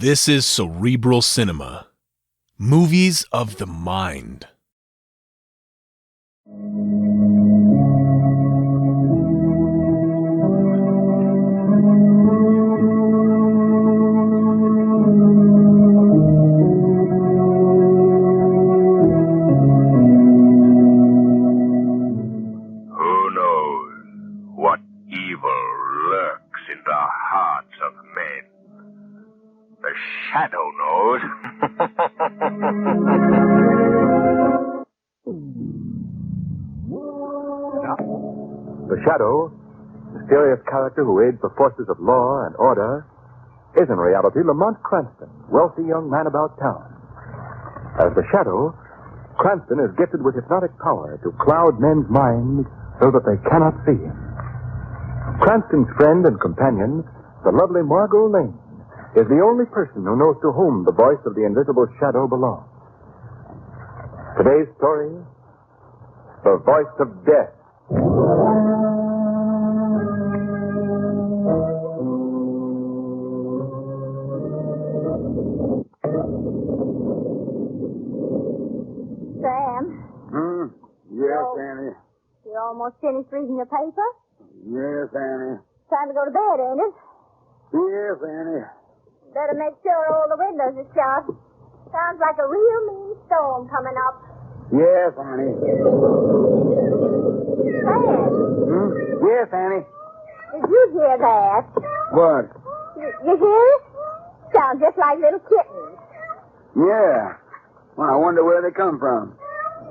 This is Cerebral Cinema. Movies of the mind. Who knows what evil lurks in the hearts of men? The shadow knows. The shadow, mysterious character who aids the forces of law and order, is in reality Lamont Cranston, wealthy young man about town. As the shadow, Cranston is gifted with hypnotic power to cloud men's minds so that they cannot see him. Cranston's friend and companion, the lovely Margot Lane, is the only person who knows to whom the voice of the invisible shadow belongs. Today's story, The Voice of Death. Sam? Yes, Annie. You almost finished reading your paper? Yes, Annie. Time to go to bed, ain't it? Yes, Annie. Better make sure all the windows are shut. Sounds like a real mean storm coming up. Yes, Annie. Sam, Yes, Annie. did you hear that? What? You hear it? Sounds just like little kittens. Yeah. Well, I wonder where they come from.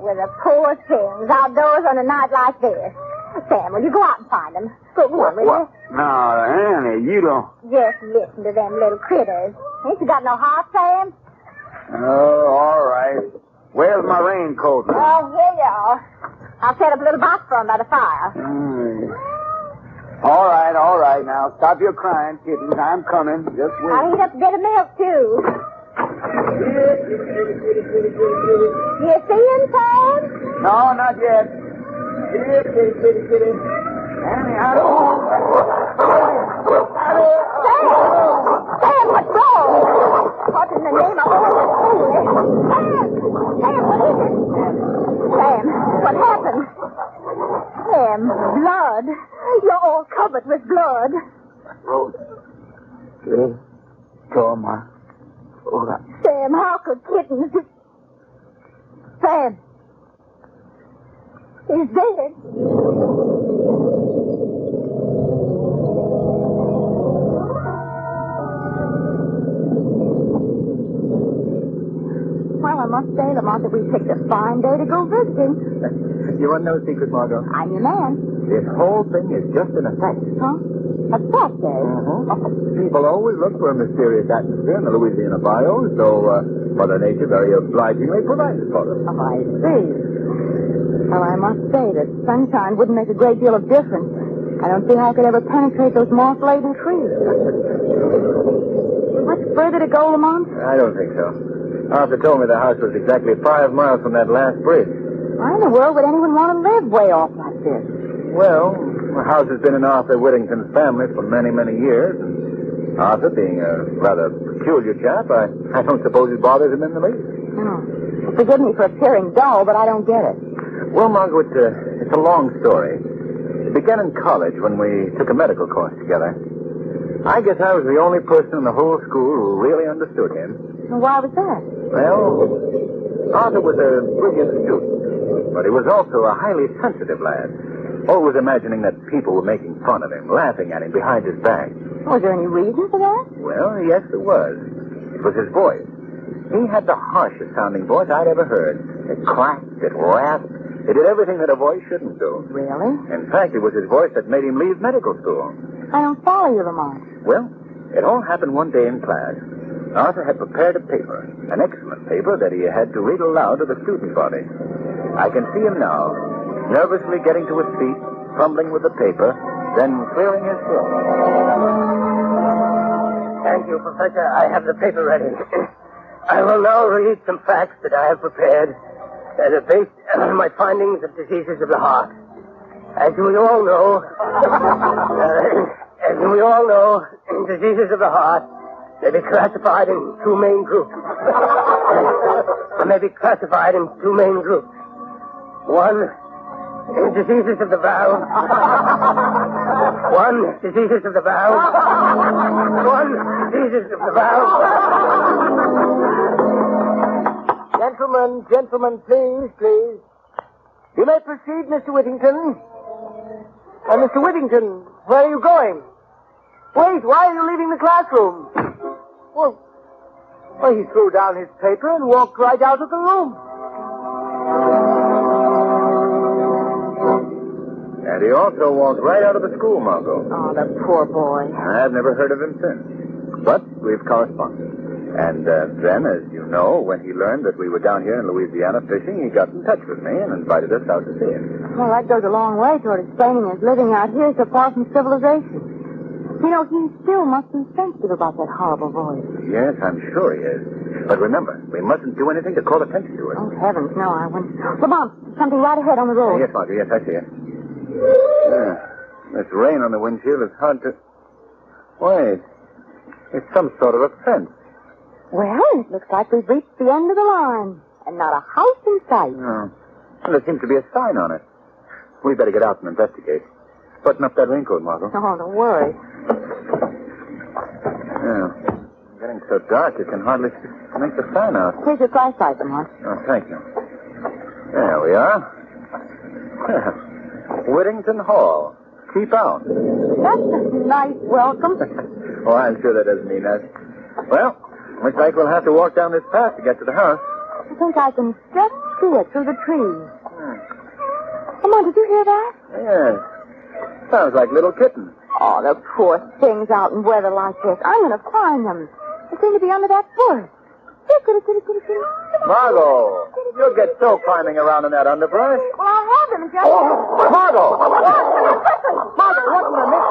With the poor things outdoors on a night like this. Sam, will you go out and find them? Go on, will you? No, Annie, you don't. Just listen to them little critters. Ain't you got no heart, Sam? Oh, all right. Where's my raincoat now? Oh, here you are. I'll set up a little box for 'em by the fire. All right. Now, stop your crying, kittens. I'm coming. Just wait. I'll heat up a bit of milk, too. You see him, Sam? No, not yet. Kitty. Annie, Sam, what's wrong? What in the name of... Sam, what is it? Sam, what happened? Sam, blood. You're all covered with blood. Rose. Kitty. Come on. Hold on. Sam, how could kittens... Sam. He's dead. Well, I must say, Lamont, that we picked a fine day to go visiting. You want no secret, Margot? I'm your man. This whole thing is just an effect. Huh? A fact, eh? People always look for a mysterious atmosphere in the Louisiana bayou, so Mother Nature very obligingly provided for them. Oh, I see. Well, I must say that sunshine wouldn't make a great deal of difference. I don't see how I could ever penetrate those moss-laden trees. Much further to go, Lamont? I don't think so. Arthur told me the house was exactly 5 miles from that last bridge. Why in the world would anyone want to live way off like this? Well, the house has been in Arthur Whittington's family for many, many years. And Arthur, being a rather peculiar chap, I don't suppose it bothers him in the least. Oh. Well, forgive me for appearing dull, but I don't get it. Well, Margaret, it's a long story. It began in college when we took a medical course together. I guess I was the only person in the whole school who really understood him. Well, why was that? Well, Arthur was a brilliant student, but he was also a highly sensitive lad, always imagining that people were making fun of him, laughing at him behind his back. Was there any reason for that? Well, yes, there was. It was his voice. He had the harshest sounding voice I'd ever heard. It cracked, it rasped, it did everything that a voice shouldn't do. Really? In fact, it was his voice that made him leave medical school. I don't follow you, Lamont. Well, it all happened one day in class. Arthur had prepared a paper, an excellent paper that he had to read aloud to the student body. I can see him now, nervously getting to his feet, fumbling with the paper, then clearing his throat. Thank you, Professor. I have the paper ready. I will now read some facts that I have prepared that are based on my findings of diseases of the heart. As we all know, diseases of the heart may be classified in two main groups. One, diseases of the valve. One, diseases of the valve. Gentlemen, please. You may proceed, Mr. Whittington. Mr. Whittington, where are you going? Wait, why are you leaving the classroom? Well, he threw down his paper and walked right out of the room. And he also walked right out of the school, Margot. Oh, the poor boy. I've never heard of him since. But we've corresponded. And then, as you know, when he learned that we were down here in Louisiana fishing, he got in touch with me and invited us out to see him. Well, that goes a long way toward explaining his living out here so far from civilization. You know, he still must be sensitive about that horrible voice. Yes, I'm sure he is. But remember, we mustn't do anything to call attention to it. Oh, heavens, no, I wouldn't. Lamont, something right ahead on the road. Yes, Margot, yes, I see it. This rain on the windshield is hard to... Wait. It's some sort of a fence. Well, it looks like we've reached the end of the line, and not a house in sight. No. And there seems to be a sign on it. We'd better get out and investigate. Button up that raincoat, Margot. Oh, don't worry. Yeah. Getting so dark, you can hardly make the sign out. Here's your flashlight, Lamont. Oh, thank you. There we are. Whittington Hall. Keep out. That's a nice welcome. Oh, I'm sure that doesn't mean that. Well, looks like we'll have to walk down this path to get to the house. I think I can just see it through the trees. Lamont, did you hear that? Yes. Sounds like little kittens. Oh, the poor things out in weather like this. I'm going to find them. They seem to be under that bush. Here, kitty, kitty, kitty, kitty. Margot, you'll get so climbing around in that underbrush. Well, I have them, just... Oh, Margot! Margot, what in the mix?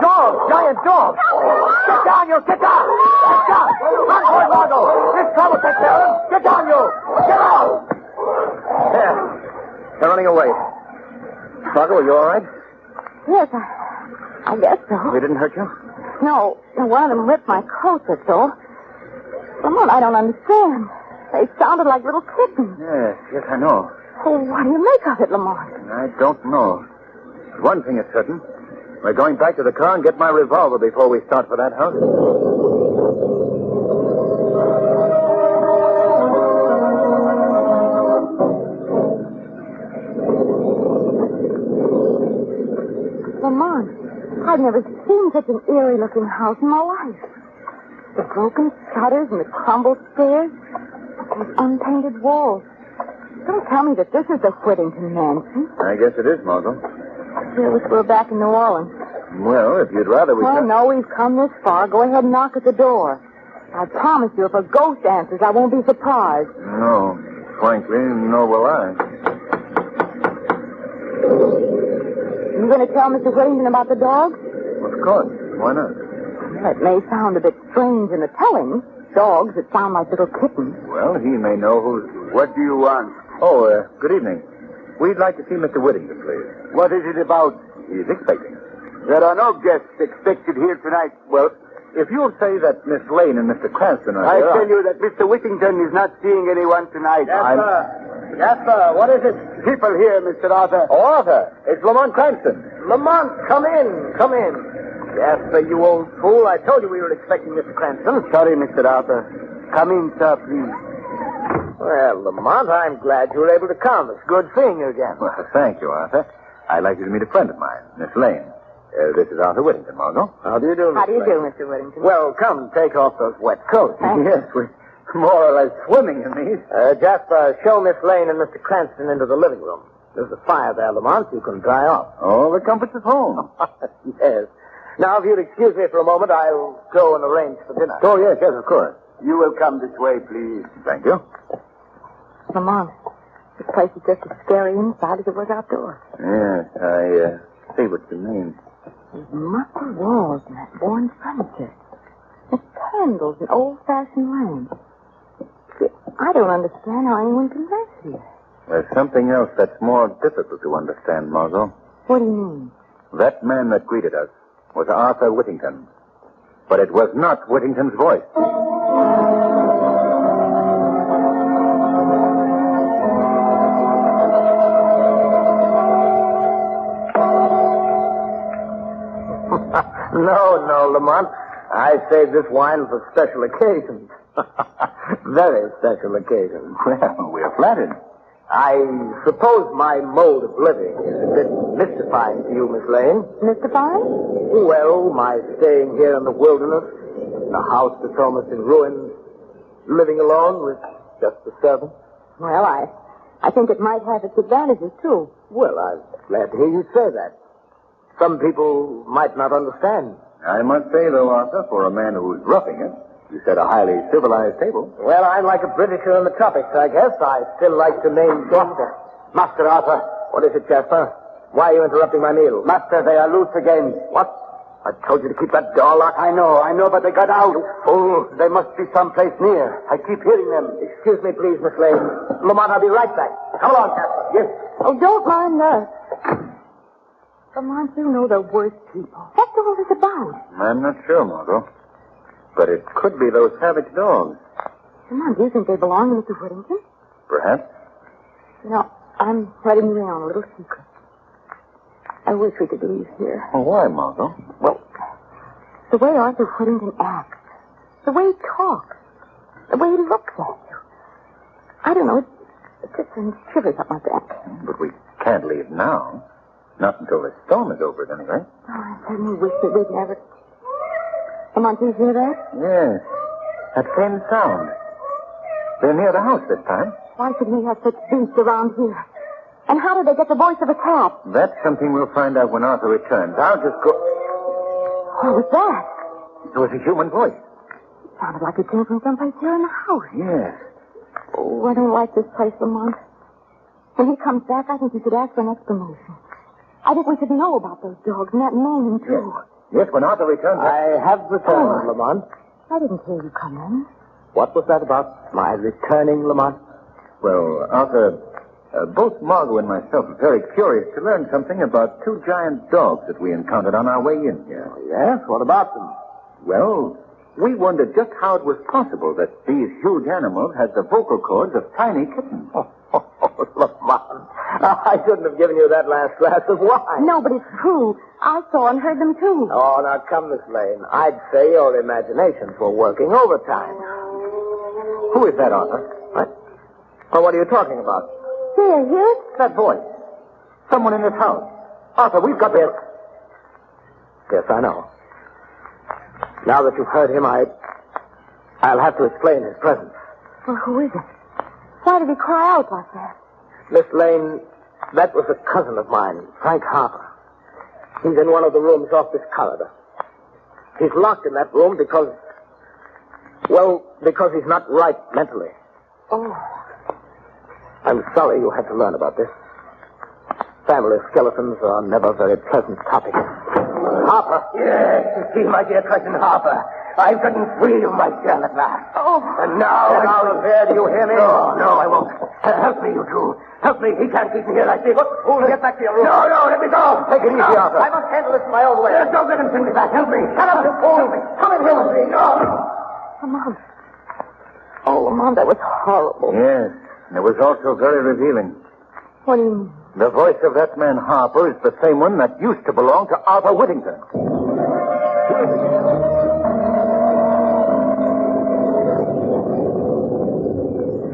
Dog, giant dog. Get down, you. Get down. Get down. Run for it, Margot. There's trouble, take care of him. Get down, you. Get out. There. They're running away. Margot, are you all right? Yes, I guess so. They didn't hurt you? No, one of them ripped my coat, that's all. Lamont, I don't understand. They sounded like little kittens. Yes, I know. Oh, what do you make of it, Lamont? I don't know. One thing is certain. We're going back to the car and get my revolver before we start for that house. Lamont, I've never seen such an eerie-looking house in my life. The broken shutters and the crumbled stairs, those unpainted walls. Don't tell me that this is the Whittington mansion. I guess it is, Margot. Here, we're back in New Orleans. Well, if you'd rather we... Oh, no, we've come this far. Go ahead and knock at the door. I promise you, if a ghost answers, I won't be surprised. No, frankly, nor will I. You going to tell Mr. Whittington about the dogs? Of course. Why not? It may sound a bit strange in the telling. Dogs that sound like little kittens. Well, he may know who... What do you want? Oh, good evening. We'd like to see Mr. Whittington, please. What is it about? He's expecting us. There are no guests expected here tonight. Well, if you'll say that Miss Lane and Mr. Cranston are I here... tell you that Mr. Whittington is not seeing anyone tonight. Jasper, what is it? People here, Mr. Arthur. Oh, Arthur, it's Lamont Cranston. Lamont, come in. Jasper, you old fool. I told you we were expecting Mr. Cranston. Sorry, Mr. Arthur. Come in, sir, please. Well, Lamont, I'm glad you were able to come. It's good seeing you again. Well, thank you, Arthur. I'd like you to meet a friend of mine, Miss Lane. This is Arthur Whittington, Margot. How do you do, How do you Miss do, Lane? Mr. Whittington? Well, come, take off those wet coats. Thank you. Yes, we're more or less swimming in these. Jasper, show Miss Lane and Mr. Cranston into the living room. There's a fire there, Lamont. You can dry off. All the comforts of home. Yes. Now, if you'd excuse me for a moment, I'll go and arrange for dinner. Oh, yes, of course. You will come this way, please. Thank you. Lamont, this place is just as scary inside as it was outdoors. Yes, I see what you mean. These musty walls and that worn furniture. The candles and old-fashioned lamps. I don't understand how anyone can live here. There's something else that's more difficult to understand, Margot. What do you mean? That man that greeted us was Arthur Whittington. But it was not Whittington's voice. No, Lamont. I saved this wine for special occasions. Very special occasions. Well, we're flattered. I suppose my mode of living is a bit mystifying to you, Miss Lane. Mystifying? Well, my staying here in the wilderness, in a house that's almost in ruins, living alone with just the servants. Well, I think it might have its advantages, too. Well, I'm glad to hear you say that. Some people might not understand. I must say, though, Arthur, for a man who's roughing it, you set a highly civilized table. Well, I'm like a Britisher in the tropics, I guess. I still like to name Master. Master Arthur. What is it, Jasper? Why are you interrupting my meal? Master, they are loose again. What? I told you to keep that door locked. I know, but they got out. You fool. They must be someplace near. I keep hearing them. Excuse me, please, Miss Lane. Lamont, I'll be right back. Come along, Jasper. Yes. Oh, don't mind us. Lamont, you know the worst people. What's all this about? I'm not sure, Margot. But it could be those savage dogs. Lamont, do you think they belong to Mr. Whittington? Perhaps. You know, I'm letting you in on a little secret. I wish we could leave here. Well, why, Margot? Well, the way Arthur Whittington acts, the way he talks, the way he looks at you. I don't know, it just sends shivers up my back. But we can't leave now. Not until the storm is over, at any rate. Oh, I suddenly wish that we'd never... Lamont, do you hear that? Yes. That same sound. They're near the house this time. Why should we have such beasts around here? And how did they get the voice of a cat? That's something we'll find out when Arthur returns. I'll just go... What was that? It was a human voice. It sounded like it came from someplace here in the house. Yes. Oh, I don't like this place, Lamont. When he comes back, I think you should ask for an explanation. I think we should know about those dogs and that man, too. Yes, when Arthur returns... I have returned, Lamont. I didn't hear you come in. What was that about? My returning, Lamont? Well, Arthur, both Margot and myself are very curious to learn something about two giant dogs that we encountered on our way in here. Yes? What about them? Well, we wondered just how it was possible that these huge animals had the vocal cords of tiny kittens. Oh, Lamont. I shouldn't have given you that last glass of wine. No, but it's true. I saw and heard them, too. Oh, now come, Miss Lane. I'd say your imaginations were working overtime. Who is that, Arthur? What? Oh, what are you talking about? Here? That voice. Someone in this house. Arthur, we've got this. Yes, I know. Now that you've heard him, I'll have to explain his presence. Well, who is it? Why did he cry out like that? Miss Lane, that was a cousin of mine, Frank Harper. He's in one of the rooms off this corridor. He's locked in that room because he's not right mentally. Oh. I'm sorry you had to learn about this. Family skeletons are never very pleasant topics. Harper? Yes, you see, my dear cousin Harper. I've gotten free of my shell at last. Oh. And now I'm here. Do you hear me? No, I won't. Help me, you two. Help me. He can't keep me here like this. Fool, get back to your room. No, let me go. Take it easy, Arthur. I must handle this my own way. Don't let him send me back. Help me. Shut up, you fool. Come in here with me. No. Lamont. Oh, Lamont, that was horrible. Yes, and it was also very revealing. What do you mean? The voice of that man Harper is the same one that used to belong to Arthur Whittington.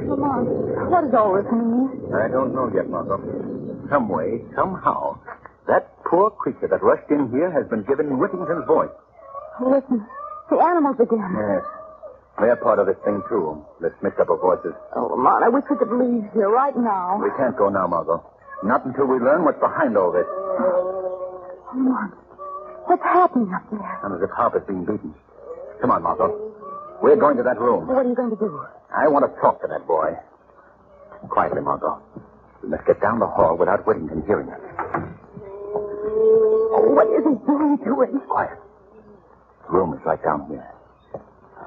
Lamont, what does all this mean? I don't know yet, Margot. Some way, somehow, that poor creature that rushed in here has been given Whittington's voice. Listen, the animals again. Yes. They're part of this thing, too. This mix-up of voices. Oh, Lamont, I wish we could leave here right now. We can't go now, Margot. Not until we learn what's behind all this. Lamont, what's happening up there? Sounds as if Harper's being beaten. Come on, Margot. We're going to that room. What are you going to do? I want to talk to that boy. Quietly, Margot. We must get down the hall without Whittington hearing us. Oh, what is he doing to it? Quiet. The room is right down here.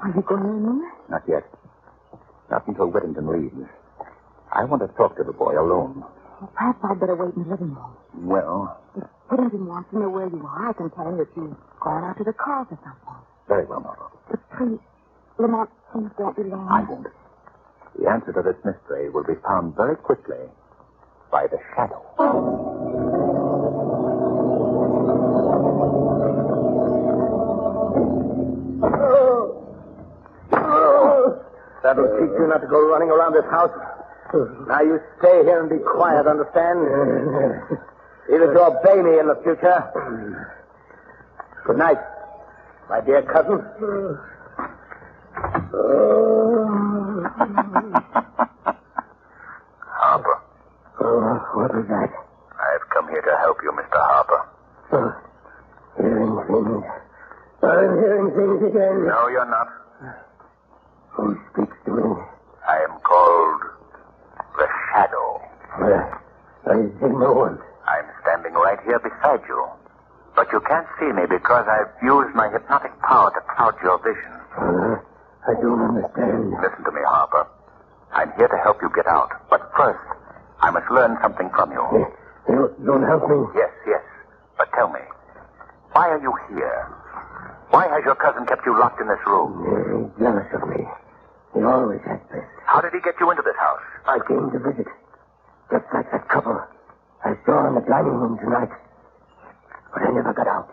Are you going in there? Not yet. Not until Whittington leaves. I want to talk to the boy alone. Well, perhaps I'd better wait in the living room. Well, If Whittington wants to know where you are, I can tell him that you've gone out to the cars or something. Very well, Margot. But please, Lamont, please don't be long. I won't. The answer to this mystery will be found very quickly by the shadow. That'll teach you not to go running around this house. Now you stay here and be quiet, understand? Either to obey me in the future. Good night, my dear cousin. Harper. What was that? I've come here to help you, Mr. Harper. Hearing things. I'm hearing things again. No, you're not. Who speaks to me? I am called the Shadow. I see no one. I'm standing right here beside you. But you can't see me because I've used my hypnotic power to cloud your vision. I don't understand. Listen to me, Harper. I'm here to help you get out. But first, I must learn something from you. You don't help me? Yes. But tell me, why are you here? Why has your cousin kept you locked in this room? He's jealous of me. He always has been. How did he get you into this house? I came to visit. Just like that couple I saw in the dining room tonight. But I never got out.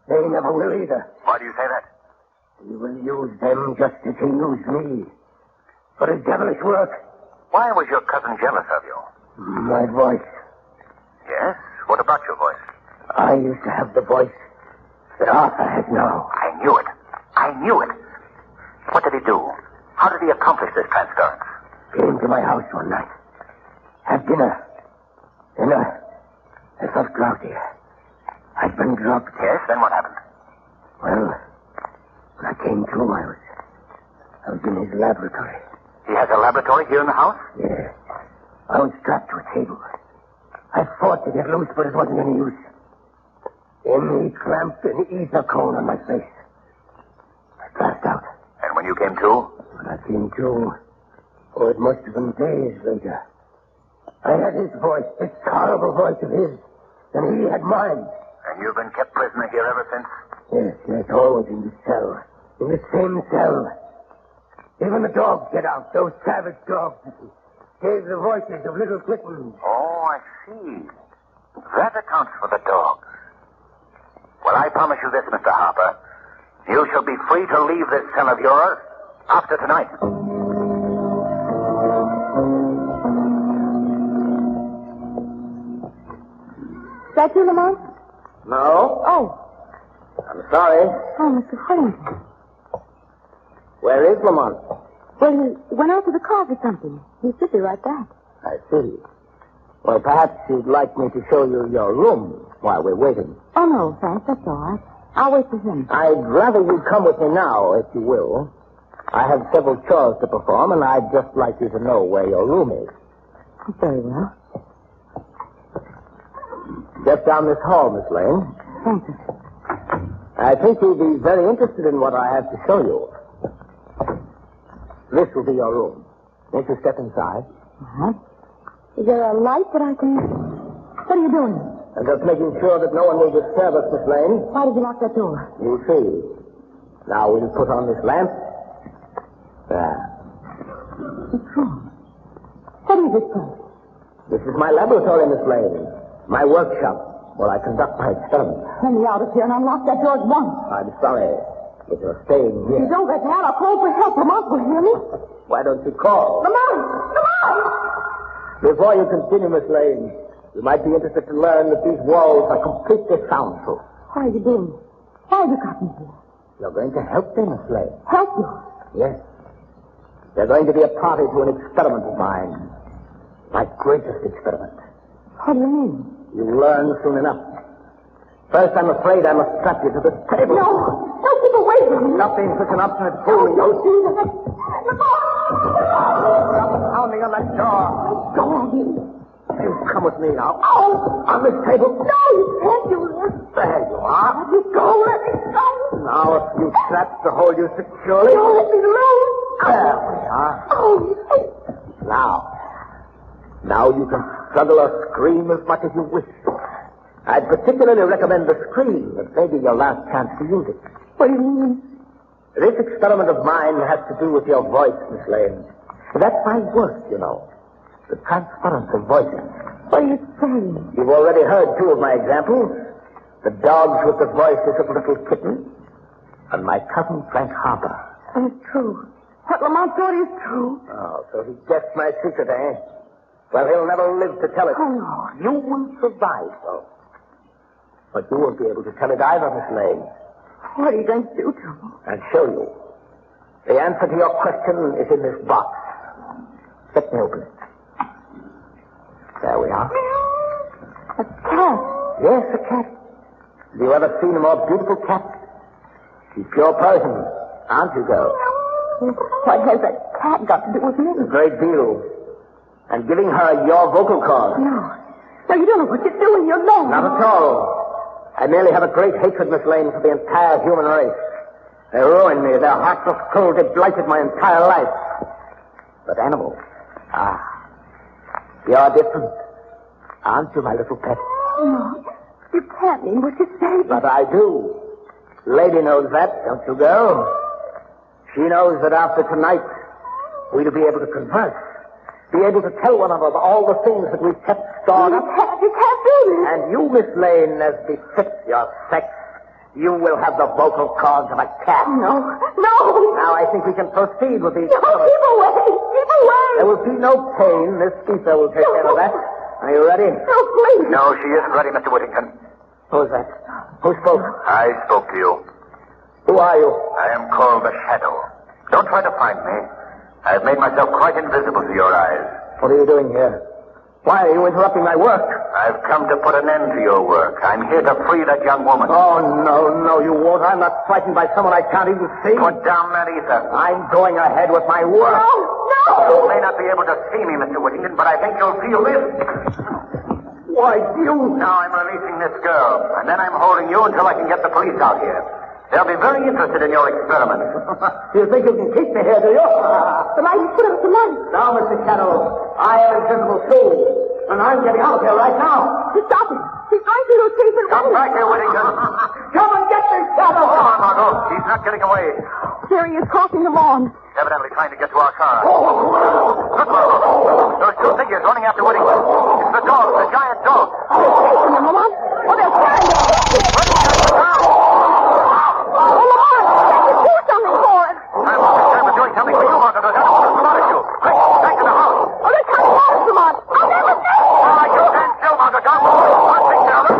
They never will either. Why do you say that? He will use them just as he used me. For his devilish work. Why was your cousin jealous of you? My voice. Yes? What about your voice? I used to have the voice that Arthur has now. I knew it. What did he do? How did he accomplish this transference? Came to my house one night. Had dinner. I felt drowsy. I'd been drugged. Yes, then what happened? Well, when I came to, I was in his laboratory. He has a laboratory here in the house? Yeah. I was strapped to a table. I fought to get loose, but it wasn't any use. Then he clamped an ether cone on my face. I passed out. And when you came to? When I came to, it must have been days later. I had his voice, this horrible voice of his, and he had mine. And you've been kept prisoner here ever since? Yes, always in the cell. In the same cell. Even the dogs get out, those savage dogs that gave the voices of little kittens. Oh, I see. That accounts for the dogs. Well, I promise you this, Mr. Harper. You shall be free to leave this cell of yours after tonight. Is that you, Lamont? No? Oh. I'm sorry. Oh, Mr. Whittington. Where is Lamont? Well, he went out to the car for something. He should be right back. I see. Well, perhaps you'd like me to show you your room while we're waiting. Oh, no, thanks. That's all right. I'll wait for him. I'd rather you come with me now, if you will. I have several chores to perform, and I'd just like you to know where your room is. Very well. Just down this hall, Miss Lane. Thank you. I think you'll be very interested in what I have to show you. This will be your room. Won't you step inside? Uh-huh. Is there a light that I can... What are you doing? I'm just making sure that no one will disturb us, Miss Lane. Why did you lock that door? You see. Now we'll put on this lamp. There. What's wrong? What is this place? This is my laboratory, Miss Lane. My workshop, where I conduct my experiments. Let me out of here and unlock that door at once. I'm sorry, but you're staying If here. you don't let me out, I'll call for help. Lamont will hear me. Why don't you call? Lamont! Lamont! Before you continue, Miss Lane, you might be interested to learn that these walls are completely soundproof. What are you doing? Why have you got me here? You're going to help me, Miss Lane. Help you? Yes. They're going to be a party to an experiment of mine. My greatest experiment. What do you mean? You'll learn soon enough. First, I'm afraid I must strap you to this table. No! Don't keep away from me! Nothing such an obstinate fool. Don't do that! Lamont! Stop pounding on that door. Go on, you. You come with me now. Oh! On this table. No, you can't do this. There you are. Let me go. Let me go. Now a few straps to hold you securely. Don't let me alone. There we are. Oh, Now you can struggle or scream as much as you wish. I'd particularly recommend the scream. It may be your last chance to use it. What do you mean? This experiment of mine has to do with your voice, Miss Lane. That's my work, you know. The transference of voices. What are you saying? You've already heard two of my examples. The dogs with the voices of little kittens, and my cousin Frank Harper. And it's true. What Lamont thought is true. Oh, so he guessed my secret, eh? Well, he'll never live to tell it. Oh, no. You will survive, though. But you won't be able to tell it either, Miss Lane. What are you going to do to me? I'll show you. The answer to your question is in this box. Let me open it. There we are. A cat. Yes, a cat. Have you ever seen a more beautiful cat? She's pure Persian, aren't you, girl? What has that cat got to do with me? A great deal. And giving her your vocal cords. No. No, you don't know what you're doing. You're mad. Not at all. I merely have a great hatred, Miss Lane, for the entire human race. They ruined me. Their heartless cruelty blighted my entire life. But animals, you're different. Aren't you, my little pet? No, you can't mean what you say. But I do. Lady knows that, don't you, girl? She knows that after tonight, we'll be able to converse. Be able to tell one another all the things that we've kept stored up. You can't do this. And you, Miss Lane, as befits your sex, you will have the vocal cords of a cat. No. No. Now I think we can proceed with these. No, keep away. Keep away. There will be no pain. This ether will take care of that. Are you ready? No, please. No, she isn't ready, Mr. Whittington. Who's that? Who spoke? I spoke to you. Who are you? I am called the Shadow. Don't try to find me. I've made myself quite invisible to your eyes. What are you doing here? Why are you interrupting my work? I've come to put an end to your work. I'm here to free that young woman. Oh, no, you won't. I'm not frightened by someone I can't even see. Put down that ether. I'm going ahead with my work. No. You may not be able to see me, Mr. Whittington, but I think you'll feel this. Why, you... Now I'm releasing this girl, and then I'm holding you until I can get the police out here. They'll be very interested in your experiment. You think you can keep me here, do you? The light. Put up the light. Now, Mr. Shadow, I am invisible too, and I'm getting out of here right now. Stop it. He's going through those trees and Come back here, Whittington. Come and get me, Shadow. Come on, Margot. He's not getting away. There he is crossing the lawn. Evidently trying to get to our car. Look, Margot. Those two figures running after Whittington. It's the dog, the giant dog. They're chasing him, Lamont. Oh, they're trying to... Oh, Lamont, do something for it. I'm doing something for you, Margot. There's nothing about you. Quick, back to the house. Oh, they're coming after Lamont. I'll never say. All right, you stand still, Margot. Don't move. I'll take care of it.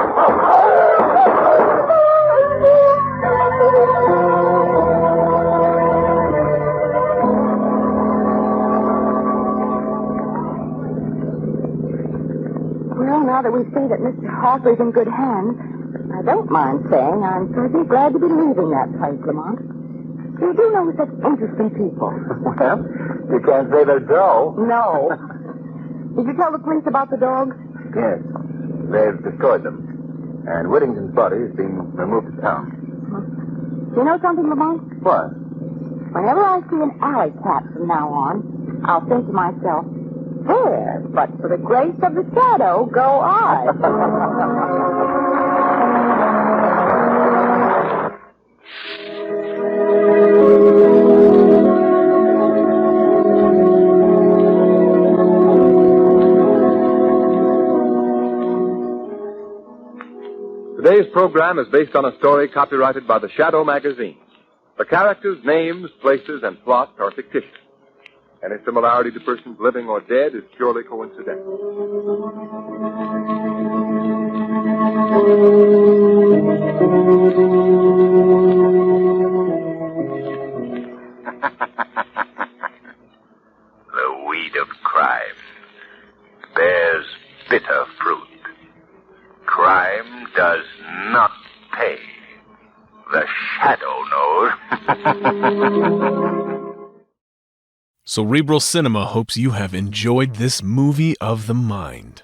Well, now that we see that Mr. Harper's in good hands, I don't mind saying I'm pretty glad to be leaving that place, Lamont. You do know such interesting people. Well, you can't say they're dull. No. Did you tell the police about the dogs? Yes. They've destroyed them. And Whittington's body is being removed to town. You know something, Lamont? What? Whenever I see an alley cat from now on, I'll think to myself, there, but for the grace of the shadow, go I. Today's program is based on a story copyrighted by the Shadow magazine. The characters, names, places, and plot are fictitious. Any similarity to persons living or dead is purely coincidental. The weed of crime bears bitter fruit. Crime does not pay. The shadow knows. Cerebral Cinema hopes you have enjoyed this movie of the mind.